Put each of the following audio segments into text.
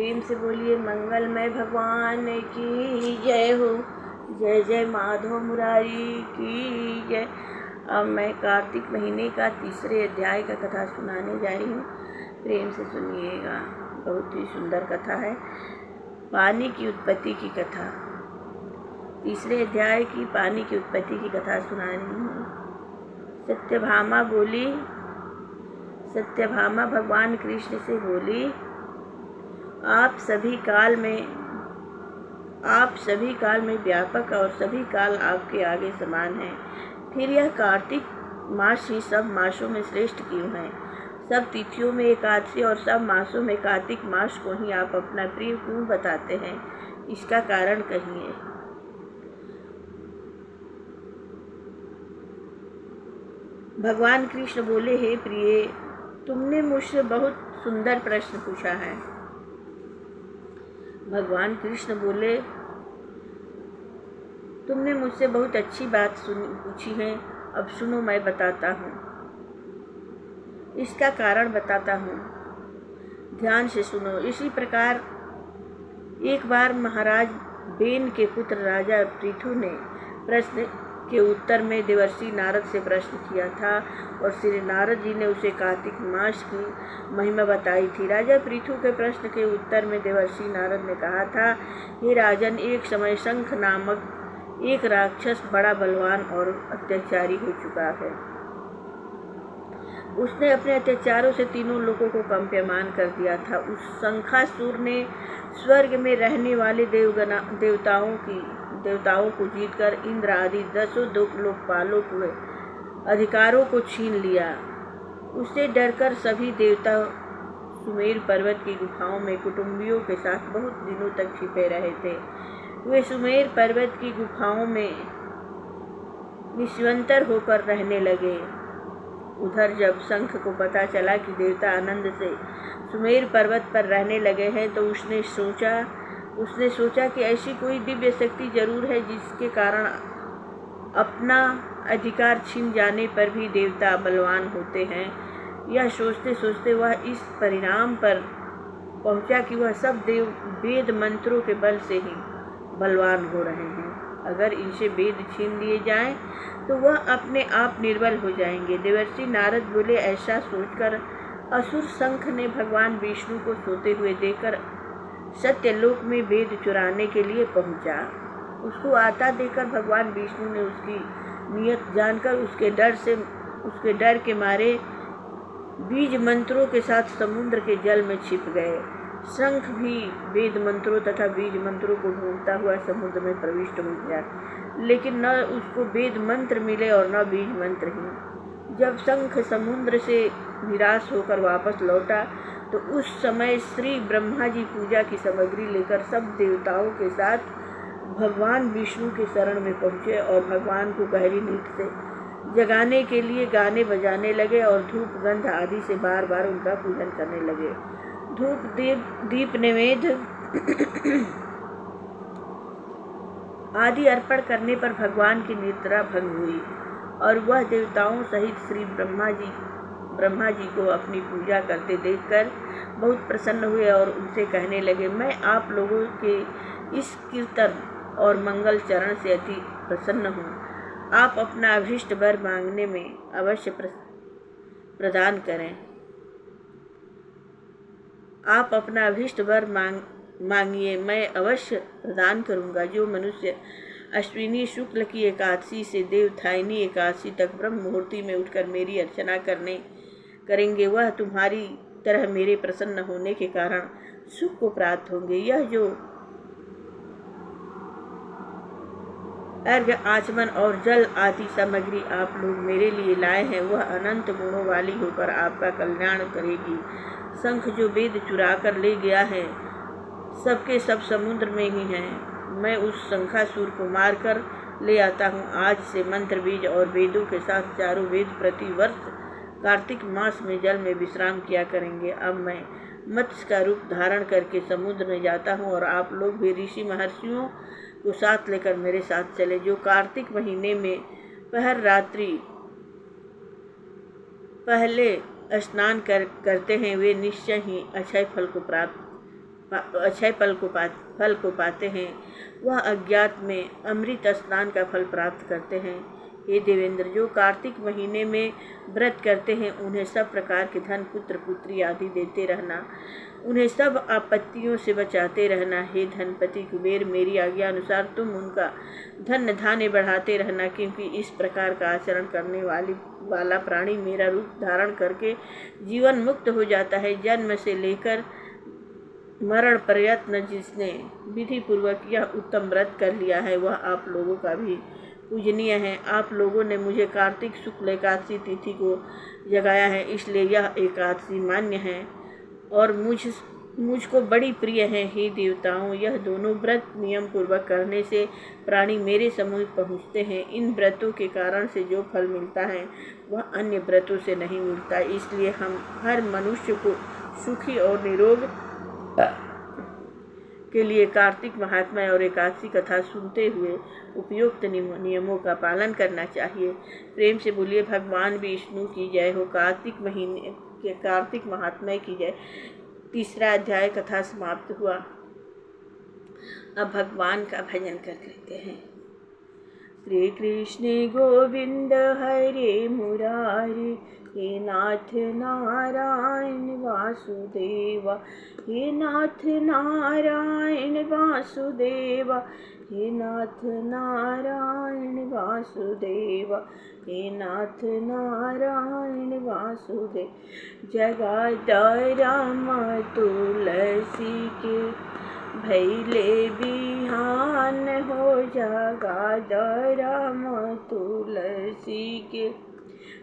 प्रेम से बोलिए मंगलमय भगवान की जय हो। जय जय माधव मुरारी की जय। अब मैं कार्तिक महीने का तीसरे अध्याय का कथा सुनाने जा रही हूँ। प्रेम से सुनिएगा, बहुत ही सुंदर कथा है। पानी की उत्पत्ति की कथा, तीसरे अध्याय की पानी की उत्पत्ति की कथा सुना रही हूँ। सत्यभामा भगवान कृष्ण से बोली, आप सभी काल में व्यापक और सभी काल आपके आगे समान हैं। फिर यह कार्तिक मास ही सब मासों में श्रेष्ठ क्यों है? सब तिथियों में एकादशी और सब मासों में कार्तिक मास को ही आप अपना प्रिय क्यों बताते हैं? इसका कारण कहिए। भगवान कृष्ण बोले, हे प्रिय, तुमने मुझसे बहुत सुंदर प्रश्न पूछा है। भगवान कृष्ण बोले, तुमने मुझसे बहुत अच्छी बात पूछी है। अब सुनो, मैं बताता हूँ, इसका कारण बताता हूँ, ध्यान से सुनो। इसी प्रकार एक बार महाराज बेन के पुत्र राजा पृथु ने प्रश्न के उत्तर में देवर्षि नारद से प्रश्न किया था और श्री नारद जी ने उसे कार्तिक मास की महिमा बताई थी। राजा पृथु के प्रश्न के उत्तर में देवर्षि नारद ने कहा था, हे राजन, एक समय शंख नामक एक राक्षस बड़ा बलवान और अत्याचारी हो चुका है। उसने अपने अत्याचारों से तीनों लोगों को कंप्यमान कर दिया था। उस शंखासुर ने स्वर्ग में रहने वाले देवताओं को जीतकर इंद्र आदि 10 लोकपालों के अधिकारों को छीन लिया। उससे डरकर सभी देवता सुमेर पर्वत की गुफाओं में कुटुंबियों के साथ बहुत दिनों तक छिपे रहे थे। वे सुमेर पर्वत की गुफाओं में निश्वंतर होकर रहने लगे। उधर जब शंख को पता चला कि देवता आनंद से सुमेर पर्वत पर रहने लगे हैं, तो उसने सोचा कि ऐसी कोई दिव्य शक्ति जरूर है जिसके कारण अपना अधिकार छीन जाने पर भी देवता बलवान होते हैं। यह सोचते सोचते वह इस परिणाम पर पहुंचा कि वह सब वेद मंत्रों के बल से ही बलवान हो रहे हैं। अगर इनसे वेद छीन लिए जाएं तो वह अपने आप निर्बल हो जाएंगे। देवर्षि नारद बोले, ऐसा सोचकर असुर शंख ने भगवान विष्णु को सोते हुए देखकर सत्यलोक में वेद चुराने के लिए पहुंचा। उसको आता देखकर भगवान विष्णु ने उसकी नियत जानकर उसके डर के मारे बीज मंत्रों के साथ समुद्र के जल में छिप गए। शंख भी वेद मंत्रों तथा बीज मंत्रों को ढूंढता हुआ समुद्र में प्रविष्ट हो गया, लेकिन न उसको वेद मंत्र मिले और न बीज मंत्र ही। जब शंख समुद्र से निराश होकर वापस लौटा तो उस समय श्री ब्रह्मा जी पूजा की सामग्री लेकर सब देवताओं के साथ भगवान विष्णु के शरण में पहुँचे और भगवान को गहरी नींद से जगाने के लिए गाने बजाने लगे और धूप गंध आदि से बार बार उनका पूजन करने लगे। धूप दीप नैवेद्य आदि अर्पण करने पर भगवान की निद्रा भंग हुई और वह देवताओं सहित श्री ब्रह्मा जी को अपनी पूजा करते देखकर बहुत प्रसन्न हुए और उनसे कहने लगे, मैं आप लोगों के इस कीर्तन और मंगल चरण से अति प्रसन्न हूँ। आप अपना अभीष्ट वर मांगने में अवश्य प्रदान करें। आप अपना अभीष्ट वर मांगिए, मैं अवश्य प्रदान करूँगा। जो मनुष्य अश्विनी शुक्ल की एकादशी से देवथायनी एकादशी तक ब्रह्म मुहूर्ति में उठकर मेरी अर्चना करेंगे, वह तुम्हारी तरह मेरे प्रसन्न होने के कारण सुख को प्राप्त होंगे। यह जो अर्घ्य, आचमन और जल आदि सामग्री आप लोग मेरे लिए लाए हैं, वह अनंत गुणों वाली होकर आपका कल्याण करेगी। शंख जो वेद चुरा कर ले गया है, सबके सब समुद्र में ही हैं। मैं उस शंखासुर को मार कर ले आता हूँ। आज से मंत्र बीज और वेदों के साथ चारों वेद प्रति वर्ष कार्तिक मास में जल में विश्राम किया करेंगे। अब मैं मत्स्य का रूप धारण करके समुद्र में जाता हूँ और आप लोग भी ऋषि महर्षियों को साथ लेकर मेरे साथ चले। जो कार्तिक महीने में पहर रात्रि पहले स्नान करते हैं, वे निश्चय ही अक्षय फल को प्राप्त अक्षय फल को पाते हैं, वह अज्ञात में अमृत स्नान का फल प्राप्त करते हैं। हे देवेंद्र, जो कार्तिक महीने में व्रत करते हैं उन्हें सब प्रकार के धन, पुत्र पुत्री आदि देते रहना, उन्हें सब आपत्तियों से बचाते रहना। हे धनपति कुबेर, मेरी आज्ञा अनुसार तुम उनका धन धान्य बढ़ाते रहना, क्योंकि इस प्रकार का आचरण करने वाला प्राणी मेरा रूप धारण करके जीवन मुक्त हो जाता है। जन्म से लेकर मरण प्रयत्न जिसने विधि पूर्वक यह उत्तम व्रत कर लिया है वह आप लोगों का भी पूजनीय है। आप लोगों ने मुझे कार्तिक शुक्ल एकादशी तिथि को जगाया है, इसलिए यह एकादशी मान्य है और मुझको बड़ी प्रिय है। हे देवताओं, यह दोनों व्रत नियम पूर्वक करने से प्राणी मेरे समीप पहुँचते हैं। इन व्रतों के कारण से जो फल मिलता है वह अन्य व्रतों से नहीं मिलता, इसलिए हम हर मनुष्य को सुखी और निरोग के लिए कार्तिक महात्मा और एकादशी कथा सुनते हुए उपयुक्त नियमों का पालन करना चाहिए। प्रेम से बोलिए भगवान विष्णु की जय हो। कार्तिक महीने के कार्तिक महात्मा की जय। तीसरा अध्याय कथा समाप्त हुआ। अब भगवान का भजन कर लेते हैं। श्री कृष्ण गोविंद हरे मुरारी, हे नाथ नारायण वासुदेवा, हे नाथ नारायण वासुदेवा, हे नाथ नारायण वासुदेवा, हे नाथ नारायण वासुदेव। जगत राम तुलसी के भैले बिहान हो, जगत राम तुलसी के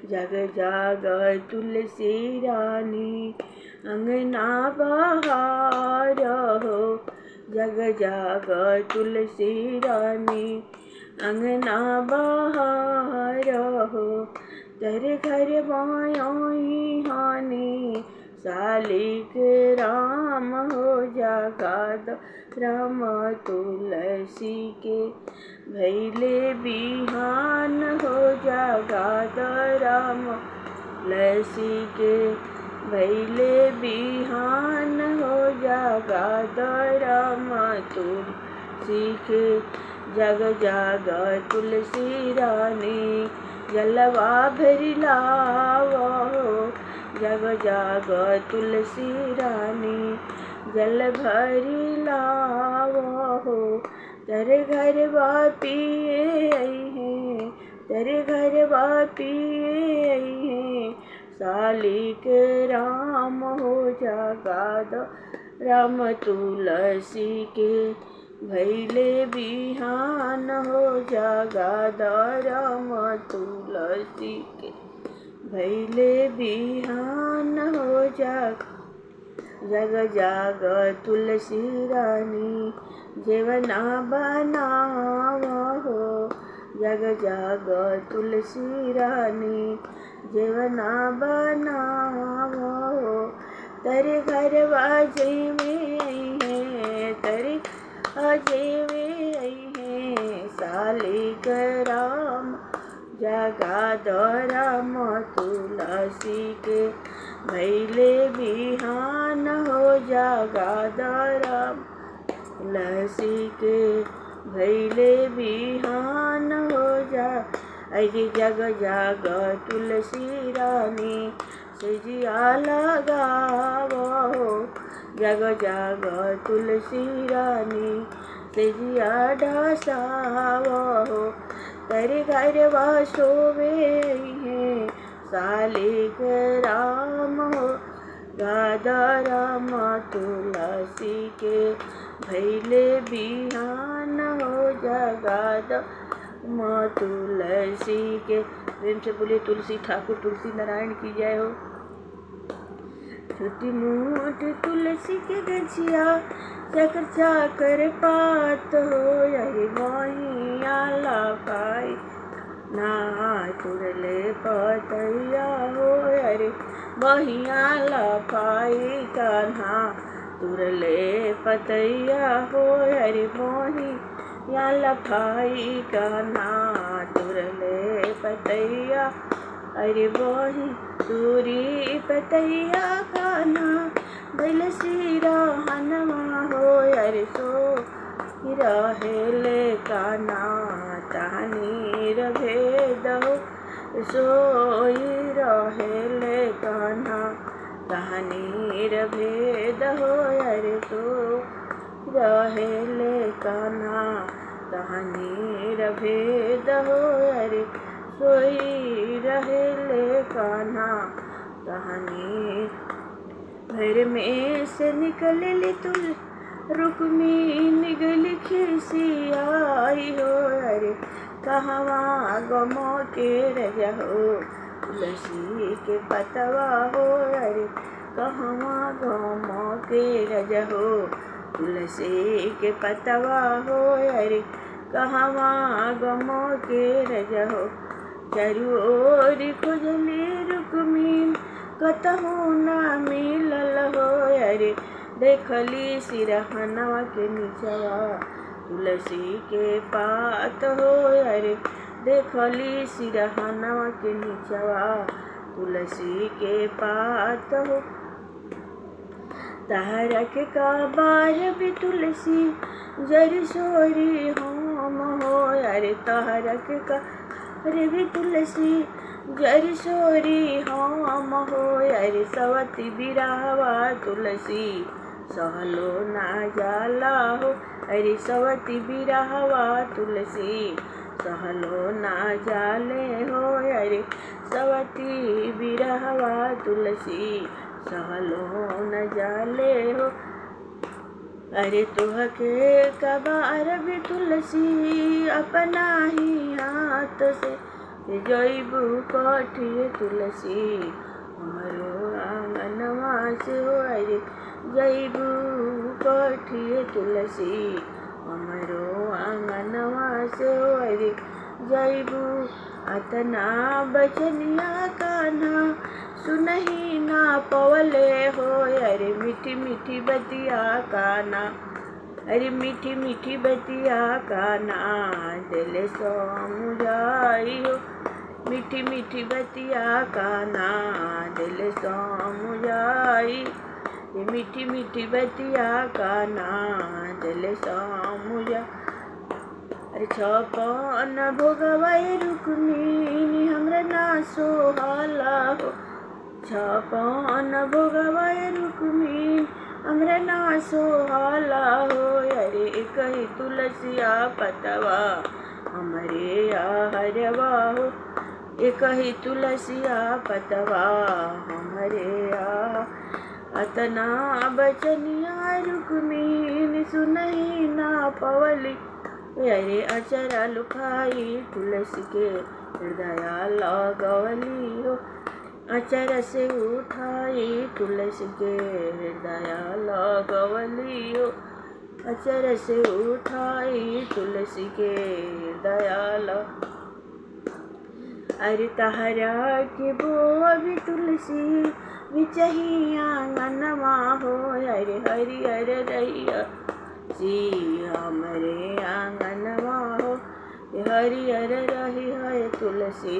जग जाग तुलसी रानी अंगना बहार हो, जग जाग तुलसी रानी अंगना बहार हो। तेरे घर बाई हानि सालिक राम हो, जगत राम तुलसी के भैले बिहान हो, जगत राम तुलसी के भैले बिहान हो, जगत राम तुलसी के जग जाग तुलसी रानी जलवा भरि लावो, जग जाग तुलसी रानी जल भरि लावो। तेरे घर पिए हैं, तेरे घर पिए हैं सालिक राम हो, जगत राम तुलसी के भैले बिहान हो, जगत राम तुलसी के भैले बिहान हो। जग जाग तुलसी रानी जेवना बनावा हो, जग जाग तुलसी रानी जेवना बनावा हो। तेरे घर बाजे में हैं, तेरे बाजे में हैं सालिक राम, जगत राम तुलसी के भैले बिहान हो, जगत राम तुलसी के भैले बिहान हो। अरे जग जाग तुलसी रानी सजिया लगावो, जग जाग तुलसी रानी सजिया ढसावो। तेरे घर सोवे हैं सालिक राम हो, गादा राम तुलसी के भैले बिहान हो, जगत माँ तुलसी के। प्रेम से बोले तुलसी ठाकुर तुलसी नारायण की जय हो। छोटी मोट तुलसी के गछिया चकर चाकर पात हो, अरे वही आला पाई ना तुरले पतैया हो, अरे वही आला पाई कान्हा तुरले पतैया हो, अरे वही या लफाई कान्हा तुरले पतैया, अरे वही तुरी पतैया कान्हा बैल सिरा हनवा अरे सो रहेले कान्हा तहनीर भेद हो सोई रहेले कान्हा तहनीर भेद हो अरे सो रहेले कान्हा तहनीर भेद हो अरे सोई रहेले कान्हा तहनीर घर में से निकलली तुल रुक्मी निगली खिसियाई हो अरे कहवा गमो के रजा हो तुलसी के पतवा हो अरे कहवा गमो के रजा हो तुलसी के पतवा हो अरे कहवा गमो के रजा हो चारू ओर खुजली रुक्मी कतहु न मिलल हो अरे देखली सिरहनवा के नीचवा तुलसी के पात हो अरे देखली सिरहनवा के नीचवा तुलसी के पात हो तारक का बार भी तुलसी जरी सोरी होम हो अरे तारक का अरे भी तुलसी जरी सोरी होम हो अरे सवती बिरावा तुलसी सहलो ना जाला हो अरे सवती बिरावा तुलसी सहलो ना जाले हो अरे सवती बिरावा तुलसी सहलो न जाले हो अरे तुहके कबार भी तुलसी अपना ही हाथ से जैबू कठिए तुलसी हमारो आंगनवा से हो अरे जैबू कठिए तुलसी हमारो आंगनवा से हो अरे जैबू अतना बचनिया कान्हा सुनही ना पवले हो अरे मीठी मीठी बतिया कान्हा अरे मीठी मीठी बतिया कान्हा दिल समुझाई हो मीठी मीठी बतिया कान्हा दिल समुझाई मीठी मीठी बतिया कान्हा दिल समुझा अरे छपन भोगवाई रुक्मिणी हमरा ना सोहाला हो छपन भोगवाई रुक्मिणी हमरा ना सोहाला हो अरे कही तुलसिया पतवा हमरे आहरवा हो कही तुलसिया पतवा हमरे आ अतना बचनिया रुक्मिणी सुनही ना पवली अरे अचरा लुकाई तुलसी के हृदय लगवली हो अचर से उठाई तुलसी के हृदय लगवली हो अचर से उठाई तुलसी के हृदय अरे तहरा के बोबी तुलसी बिचही आंगनवा हो अरे हरियर रैया जी हमरे आंगनवा हो हरियर रही है तुलसी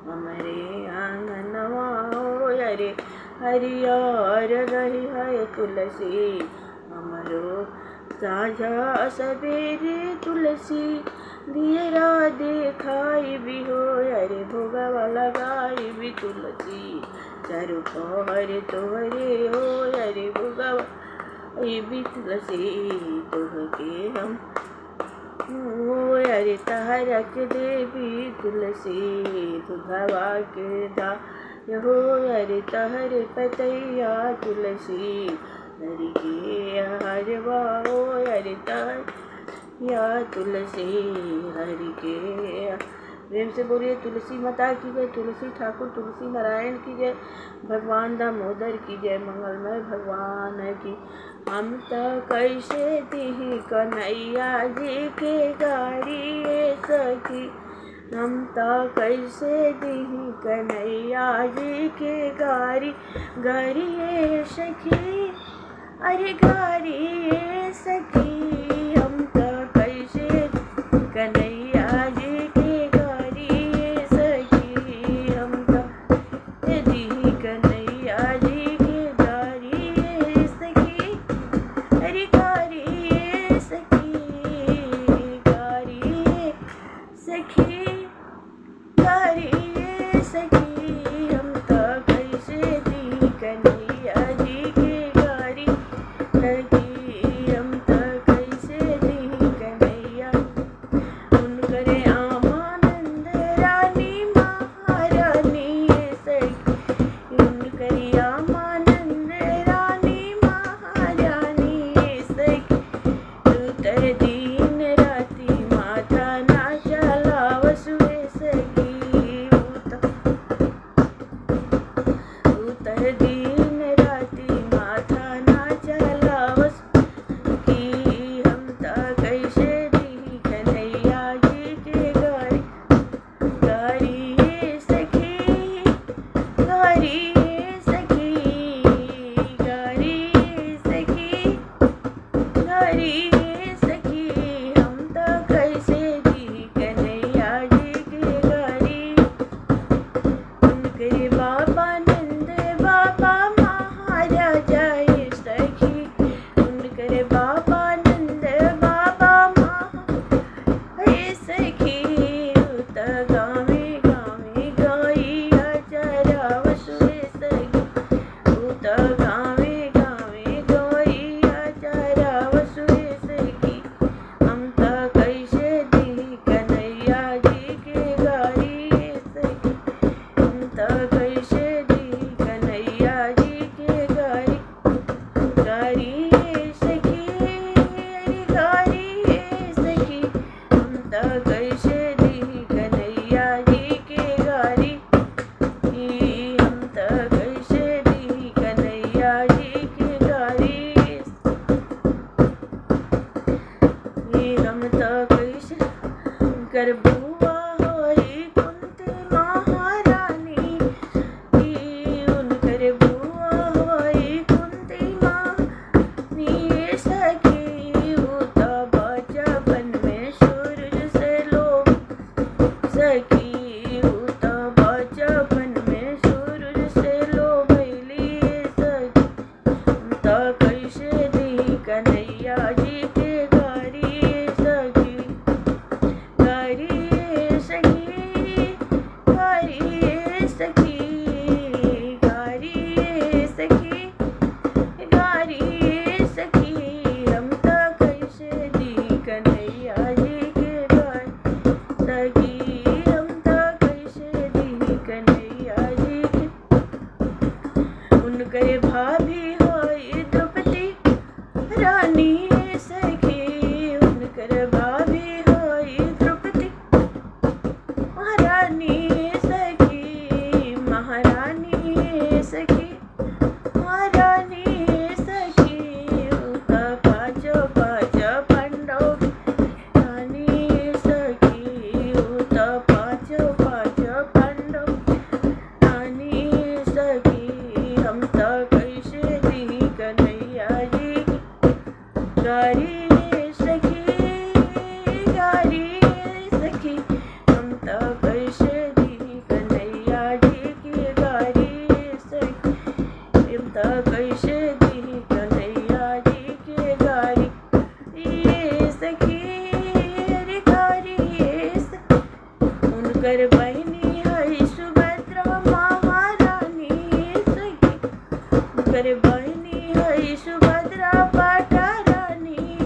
हमरे आंगनवा हो अरे हरियर रही है तुलसी हमरो साझा सवेरे तुलसी दियरा देखाई भी हो अरे भोगवा लगाई भी तुलसी चारू पहर तोहरे हो अरे भोगवा भी तुलसी तुहके हम हो अरे तहरक देवी तुलसी दुधवा के दा हो अरे तहर पतैया तुलसी हरि के हरवा हो अरे तहर या तुलसी हरि के प्रेम से बोलिए तुलसी माता की जय तुलसी ठाकुर तुलसी नारायण की जय भगवान दामोदर की जय मंगलमय भगवान की हम तो कैसे दी कन्हैया जी के गाड़ी सखी हम तो कैसे दी कन्हैया जी के गाड़ी गाड़ी सखी अरे गाड़ी सखी हम तो कैसे कन्हैया जी के गाड़ी सखी हम तो दी कन्हैया जी के गाड़ी सखी अरे गाड़ी सखी हम त कैसे दी कन्हैया उनकरे आमानंद रानी महारानी सखी उनकरी आमानंद रानी महारानी सखी उतर दिन राती माथा ना चलावसुए सखी उतर दिन राती माथा ना चलावस की हम त कैसे दी कन्हैया जी के गारी गारी सखी गारी सखी गारी सखी गारी सखी हम त कैसे दी कन्हैया जी के गारी उनके बाबा नंद बाबा महाराजा सखी उनके बाबा नंद बाबा सखी उत गावे गावे गाइया चरावसुए सखी उत गावे गावे गाइया चरावसुए सखी हम त कैसे दी कन्हैया जी के गारी सखी हम त कैसे दी कन्हैया जी के गारी गारी सखी गारी सखी हम त कैसे दी कन्हैया जी के गारी हम त कैसे दी कन्हैया जी के गारी हम त कैसे कर बुआ होई कुंती महारानी उनकर बुआ होई कुंती महारानी सखी उत बचपन में सूरज से लो सखी उत बचपन में सूरज से लो भैली सखी हम त कैसे दी कन्हैया जी के गारी सखी गारी सखी गारी सखी गारी सखी गारी सखी हम त कैसे दी कन्हैया जी के गारी सखी हम त कैसे दी कन्हैया जी के उनके भाभी होई द्रौपदी रानी सखी उनकर भाभी होई द्रौपदी महारानी सखी महारानी सखी महारानी सखी उत पाँच पाँच पांडव रानी सखी उत पाँच पाँच पांडव रानी सखी हम त कैसे दी कन्हैया जी गारी सखी गारी सखी हम त कैसे दी कन्हैया जी की गारी सखी हम त कैसे दी कन्हैया जी की गारी सखी रे गारी उनकर बहनी है सुभद्रा महारानी सखी उनकर बहनी है सुभद्रा पाटा रानी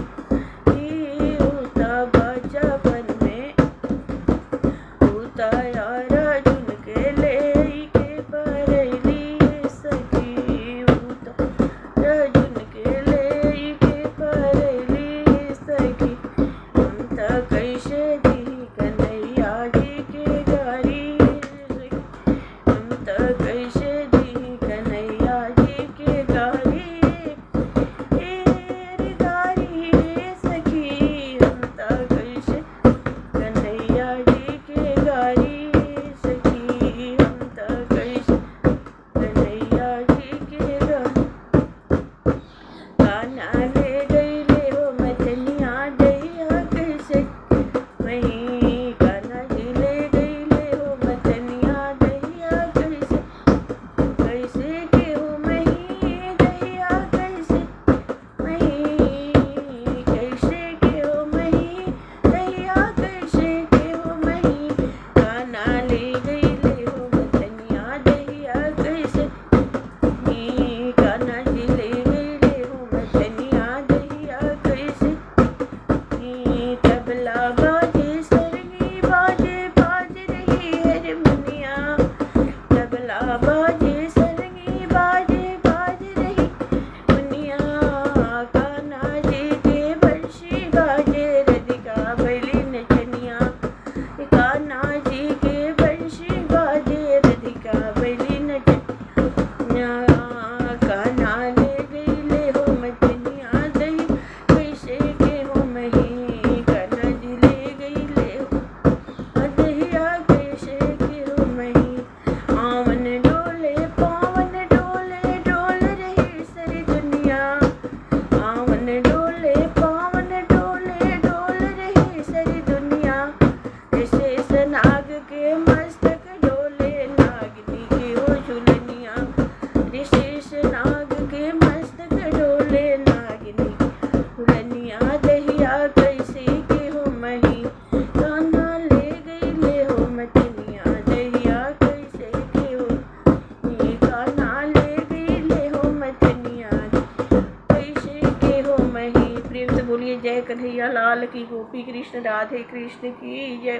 बोलिए जय कन्हैया लाल की, गोपी कृष्ण राधे कृष्ण की जय।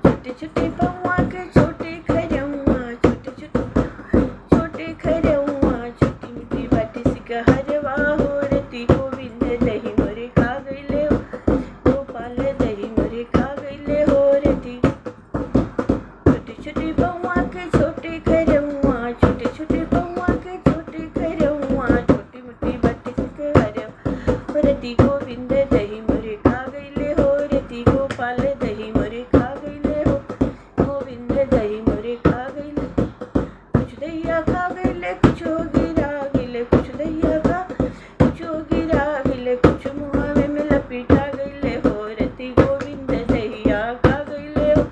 छोटे छोटे पौआ के छोटे खरौआ, छोटे छोटे खरौआ, छोटी मीठी बाटी सिका हरवा हो रती गोविंद दही मोरे खा गईले हो, गोपाल दही मोरे खा गईले हो रती। छोटे छोटे पौआ के छोटे खरौआ, छोटे छोटे पौआ के छोटे खरौआ, छोटी मीठी बाटी सिका हरवा हो रती गोविंद दही मोरे खा गईले हो रती, गोपाल दही मोरे खा गईले हो, गोविंद दही मोरे खा गईले। कुछ दैया खा गईले कुछ हो गिरा गिले, कुछ दैया खा कुछ हो गिरा गिले, कुछ मुहावे में लपेटा गईले हो रती गोविंद दहिया खा गईले हो,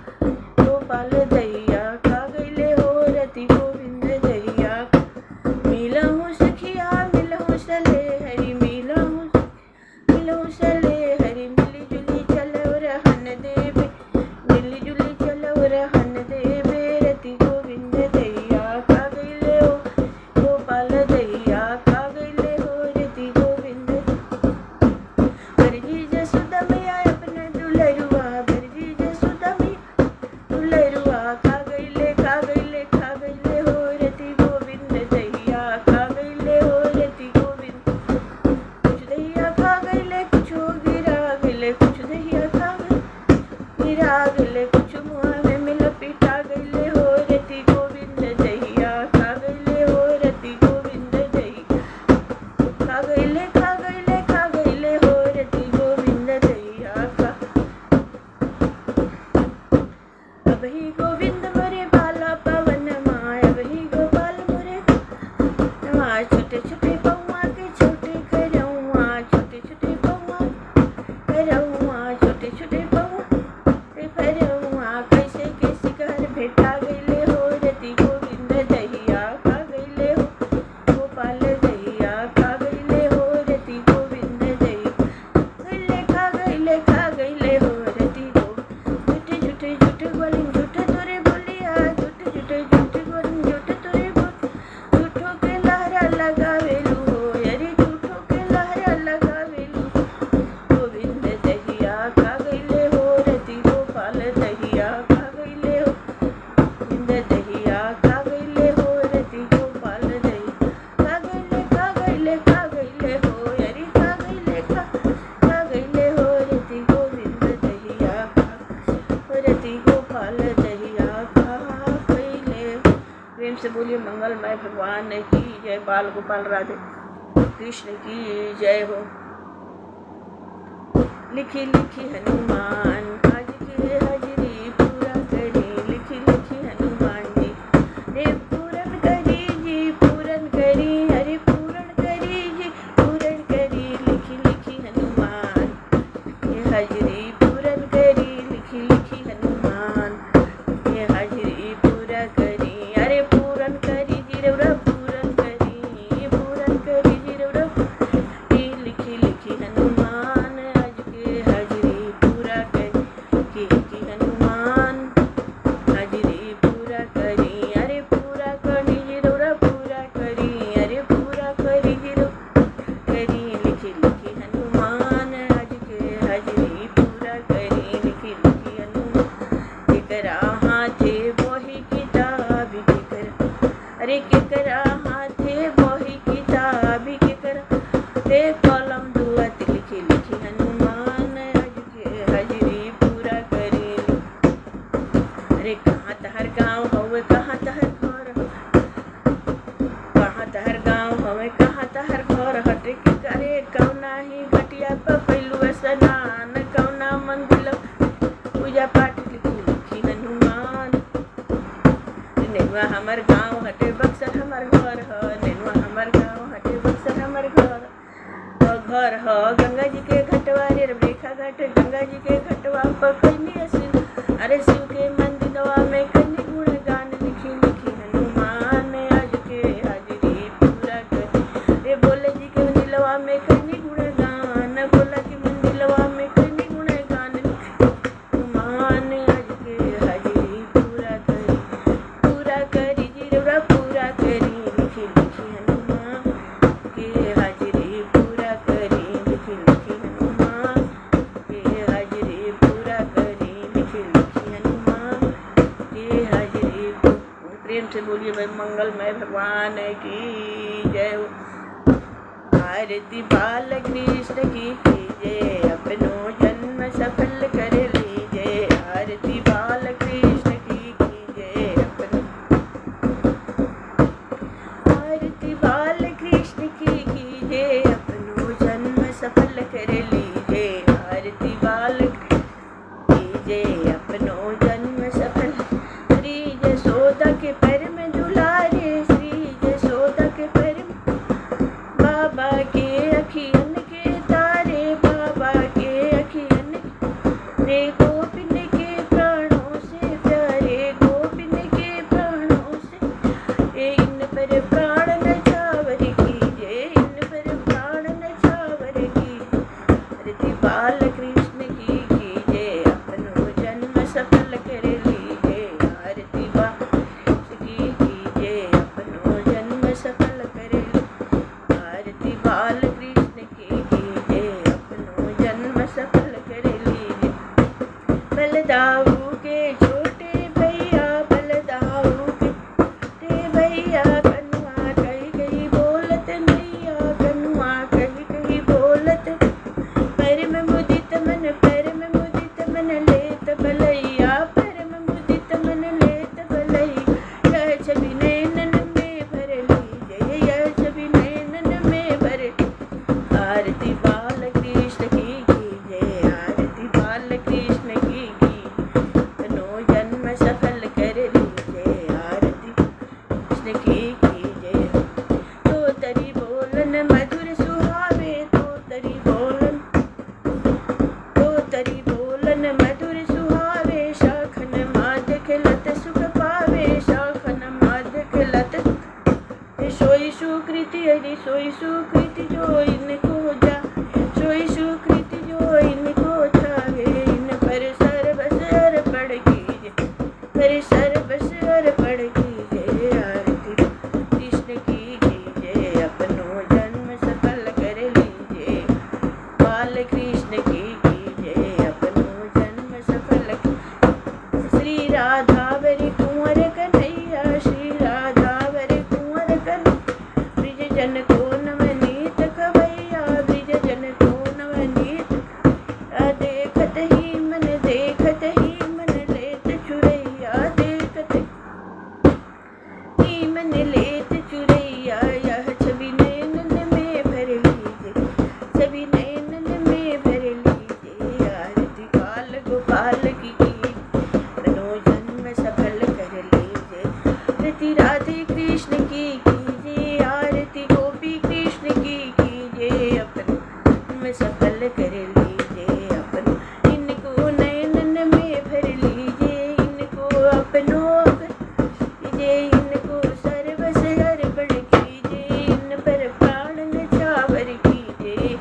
गोपाल दहिया खा गईले हो रती गोविंद दहिया। मिलहु सखिया मिलहु सले हरि, मिलहु सले हरि, मिली जुली चलो रहन देवे, मिली जुली चलो रहन देवे रती गोविंद दहिया खा गईले हो, गोपाल दहिया खा गईले हो रती गोविंद। बरजी जसोदा मैया अपने दुलरुआ, बरजी जसोदा मैया दुलरुआ खा गईले हो रती गोविंद दहिया खा गईले हो रती गोविंद। कुछ दहिया खा गईले कुछ हो गिरा गिले, कुछ दहिया खा गिरा गिले, कुछ मुहावे में लपेटा गईले हो रती गोविंद दहिया खा गईले हो रती गोविंद दही खा गईले हो रती गोविंद दहिया खा। अब ही गोविंद मोरे बाला पवन माय, अब ही गोपाल मोरे माय। छोटे छोटे पौआ के छोटे खरौआ, छोटे छोटे पौआ खरौआ, छोटे छोटे पौआ खरौआ, कैसे कैसे घर भेटा गईले हो रती गोविंद दहिया खा गईले हो, गोपाल दहिया खा गईले हो रती गोविंद दही खा गईले हो रती गो। झूठे झूठे झूठे बोलिन झूठे तोरे बोलिया, झूठे झूठे झूठे बोलिन झूठे तोरे बोल, झूठो के लहरा लगावेलू हो, अरे झूठो के लहरा लगावेलू, गोविंद दहिया खा गईले हो रती, गोपाल दहिया खा गईले हो, गोविंद दहिया खा गईले हो रती, गोपाल दही खा गईले हो, अरे खा गईले हो रती गोविंद दहिया खा रती, गोपाल दहिया खा गईले। प्रेम से बोलिए मंगलमय भगवान की जय, बाल गोपाल राधे कृष्ण की जय हो। लिखी लिखी हनुमान आज के हाजिरी पूरा करी, लिखी लिखी हनुमान जी रे पूरन करी जी, पूरन करी हरे पूरन करी जी, पूरन करी लिखी लिखी हनुमान ये हाजिरी पूरन करी, लिखी लिखी हनुमान ये हाजिरी पूरा करी, अरे पूरन करी जी रौरा पूरन करी, पूरन करी जी रौरा लिखी लिखी हनुमान आज के हाजिरी पूरा करी, लिखी हनुमान हाजिरी पूरा करी, अरे पूरा करी जी रौरा पूरा करी, अरे पूरा करी जी रौरा करी, लिखी लिखी हनुमान आज के हाजिरी पूरा करी, लिखी लिखी हनुमान। केकरा हाथे वही किताब केकरा, अरे केकरा हाथे वही किताब केकरा ते कलम दुआत, लिखी लिखी हनुमान आज के हाजिरी पूरा करी। अरे कहाँ तहर गाँव हवे कहाँ तहर घर, कहाँ तहर गाँव हवे कहाँ तहर घर हटे के करे, कौना ही घटिया पर कैलू स्नान, कौना मंदिर पूजा पाठ, लिखी लिखी हनुमान। नेनुआ हमर गाँव हटे बक्सर हमर घर ह, नेनुआ हमर गाँव हटे बक्सर हमर घर ह, गंगा जी के घटवा रे रेखा घाट, गंगा जी के घटवा पर कैनी असिन, अरे शिव के मंदिरवा में कैनी गुणगान, लिखी लिखी हनुमान आज के हाजिरी पूरा करी, रे बोले जी के मंदिरवा में कैनी गुणगान, बोला के मंदिरवा में कैनी गुणगान, हनुमान आज के हाजिरी पूरा करी जी रौरा पूरा करी, लिखी लिखी हनुमान के हाजिरी पूरा करी। बोलिए भाई मंगलमय भगवान की जय हो। आरती बाल कृष्ण की कीजिए, अपनो जन्म सफल कर लीजिए। आरती बाल कृष्ण की कीजिए, आरती बाल कृष्ण की कीजिए, अपनो जन्म सफल कर लीजिए। आरती बाल कीजिए, अपनो जन्म सफल। श्री यशोदा के पैर में दुलारे, श्री यशोदा के पैर में बाबा के अखियन के तारे, बाबा के अखियन रे गोपिन के प्राणों से प्यारे, गोपिन के प्राणों से इन पर प्राण नछावर कीजिए, इन पर प्राण नछावर कीजिए। आरती बाल कृष्ण की कीजिए, अपनो जन्म सफल कर लीजिए। आरती बाल की कीजिए, अपनो जन्म सफल कर लीजिए। आरती बाल कृष्ण की कीजिए, अपनो जन्म सफल कर लीजिए। बलदाऊ के छोटे भैया, बलदाऊ के छोटे भैया, कनुआ कही कही बोलत नैया, कनुआ कही कही बोलत। पैर में मुदित मन, पैर में मुदित मन लेत भलैया, पैर में मुदित मन लेत भलैया। यह छवि नैनन में भर लीजिए, यह छवि नैनन में भर। आरती बाल कृष्ण की कीजिए, आरती बाल कृष्ण की कीजिए, अपनो जन्म सफल कर लीजिए। आरती कृष्ण की कीजिए। तो तरी बोलन मधुर सुहावे, तो तरी बोलन, तो तरी बोलन मधुर सुहावे। शाखन माध्य खिलत सुख पावे, शाखन माध्य खिलत सोई सुकृति हरि, सोई सुकृति जो इनको जा, सोई सुकृति जो इनको छावे। इन पर सर्वस अर्पण कीजिए, पर सर्वस अर्पण कीजिए। आरती कृष्ण की कीजिए, अपनो जन्म सफल कर लीजिए। बाल कृष्ण की कीजिए, अपनो जन्म सफल। श्री राधावरी कुंवर कन्हैया, श्री राधावरी कुंवर कन्हैया। ब्रिज जन को नवनीत खवैया, ब्रिज जन को नवनीत। देखत ही मन, देखत ही मन लेत चुरैया, देखत ही मन लेत चुरैया। यह छवि नैनन में भर लीजिए, छवि नैनन में भर लीजिए। आरती बाल गोपाल की अपनो जन्म सफल कर लीजिए। आरती राधे कृष्ण की कीजिए, आरती गोपी कृष्ण की कीजिए, अपनो जन्म सफल कर लीजिए। अपनो इनको नैनन में भर लीजिए, इनको अपनो कीजिए, इनको सर्वस अर्पण कीजिए। इन पर प्राण नछावर कीजिए।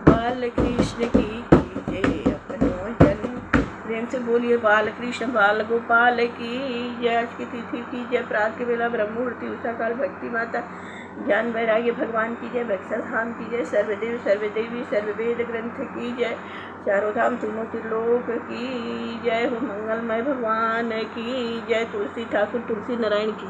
बाल कृष्ण की कीजिए, अपनो जन्म। प्रेम से बोलिए बाल कृष्ण बाल गोपाल की जय। आज की तिथि की जय। प्रातः के बेला ब्रह्म मुहूर्ति उषा काल भक्ति माता ज्ञान वैराग्य भगवान की जय। बक्सर धाम की जय। सर्वदेव सर्वदेवी सर्ववेद ग्रंथ की जय। चारों धाम तीनों त्रिलोक की जय हो। मंगलमय भगवान की जय। तुलसी ठाकुर तुलसी नारायण की